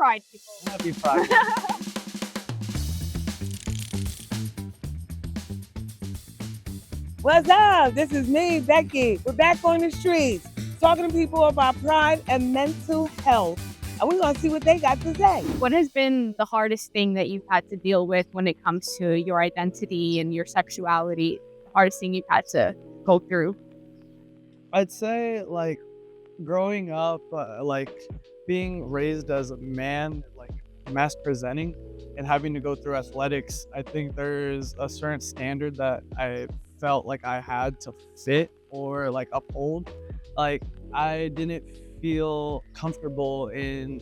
Pride, people. Happy Pride. What's up? This is me, Becky. We're back on the streets, talking to people about pride and mental health. And we're going to see what they got to say. What has been the hardest thing that you've had to deal with when it comes to your identity and your sexuality? The hardest thing you've had to go through? I'd say like growing up, like being raised as a man, like mass presenting and having to go through athletics, I think there's a certain standard that I felt like I had to fit or like uphold. Like I didn't feel comfortable in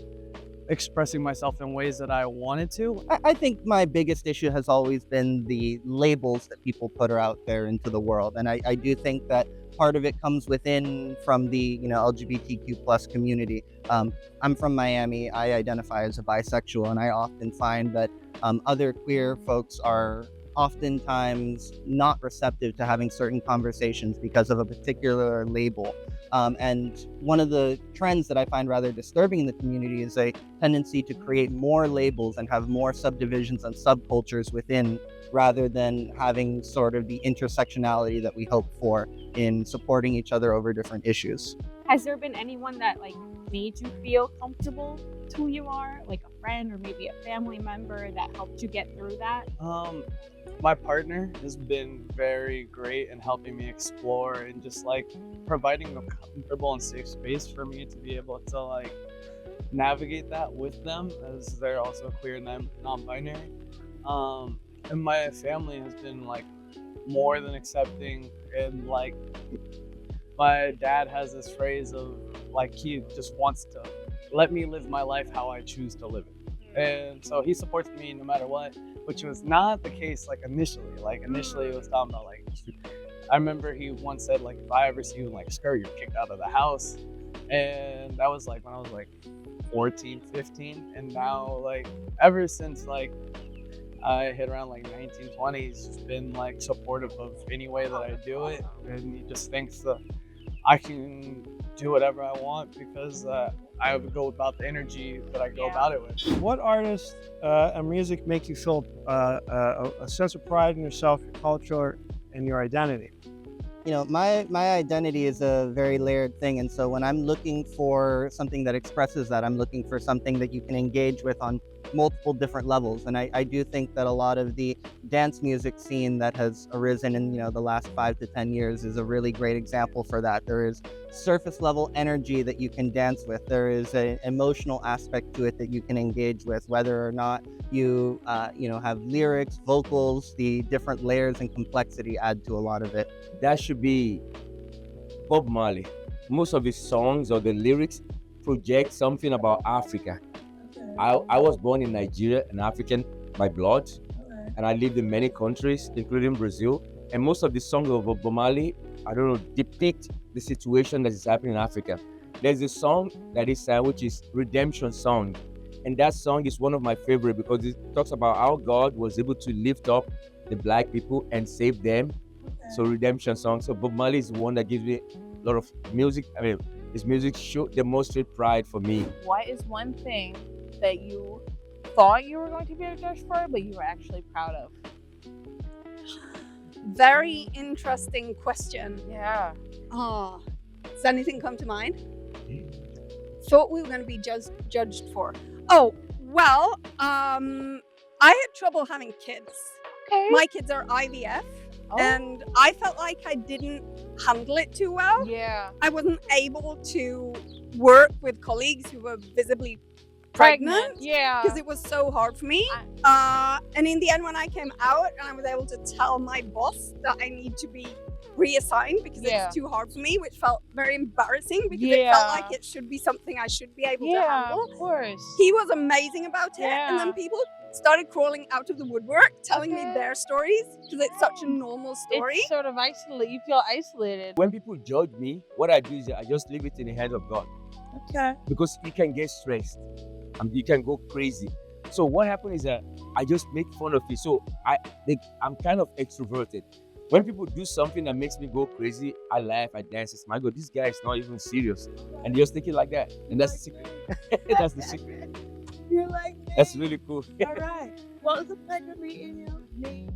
expressing myself in ways that I wanted to. I think my biggest issue has always been the labels that people put out there into the world. And I do think that part of it comes within from the LGBTQ plus community. I'm from Miami. I identify as a bisexual, and I often find that other queer folks are oftentimes not receptive to having certain conversations because of a particular label. And one of the trends that I find rather disturbing in the community is a tendency to create more labels and have more subdivisions and subcultures within, rather than having sort of the intersectionality that we hope for in supporting each other over different issues. Has there been anyone that made you feel comfortable with who you are, like a friend or maybe a family member that helped you get through that? My partner has been very great in helping me explore and just providing a comfortable and safe space for me to be able to navigate that with them, as they're also queer and non-binary. And my family has been more than accepting, and my dad has this phrase of he just wants to let me live my life how I choose to live it. And so he supports me no matter what, which was not the case initially. Initially it was talking about I remember he once said if I ever see you skirt, you're kicked out of the house. And that was when I was 14, 15. And now ever since I hit around 19, 20, he's just been supportive of any way that I do it. And he just thinks that I can do whatever I want because I would go about the energy that I go about it with. What artist and music make you feel a sense of pride in yourself, your culture, and your identity? My identity is a very layered thing, and so when I'm looking for something that expresses that, I'm looking for something that you can engage with on multiple different levels. And I do think that a lot of the dance music scene that has arisen in the last 5 to 10 years is a really great example for that. There is surface level energy that you can dance with. There is an emotional aspect to it that you can engage with, whether or not you have lyrics, vocals. The different layers and complexity add to a lot of it. That should be Bob Marley. Most of his songs or the lyrics project something about Africa. I was born in Nigeria, an African by blood, and I lived in many countries, including Brazil. And most of the songs of Bob Marley, depict the situation that is happening in Africa. There's a song that is which is Redemption Song. And that song is one of my favorite because it talks about how God was able to lift up the black people and save them. So Redemption Song. So Bob Marley is one that gives me a lot of music. His music demonstrate pride for me. What is one thing that you thought you were going to be judged for, but you were actually proud of? Very interesting question. Yeah. Does anything come to mind? Thought we were going to be judged for. Oh, well, I had trouble having kids. Okay. My kids are IVF. Oh. And I felt like I didn't handle it too well. Yeah. I wasn't able to work with colleagues who were visibly pregnant. Yeah. Because it was so hard for me. And in the end, when I came out and I was able to tell my boss that I need to be reassigned because it's too hard for me, which felt very embarrassing because it felt like it should be something I should be able to handle. Of course. He was amazing about it. And then people started crawling out of the woodwork, telling me their stories because it's such a normal story. It's sort of isolated. You feel isolated. When people judge me, what I do is I just leave it in the hands of God. Okay. Because you can get stressed and you can go crazy. So what happened is that I just make fun of it. So I'm kind of extroverted. When people do something that makes me go crazy, I laugh, I dance. It's my God, this guy is not even serious. And they just take it like that. And that's the secret. That's the secret. You're like me. That's really cool. All right. Well, it's a pleasure meeting you. Me.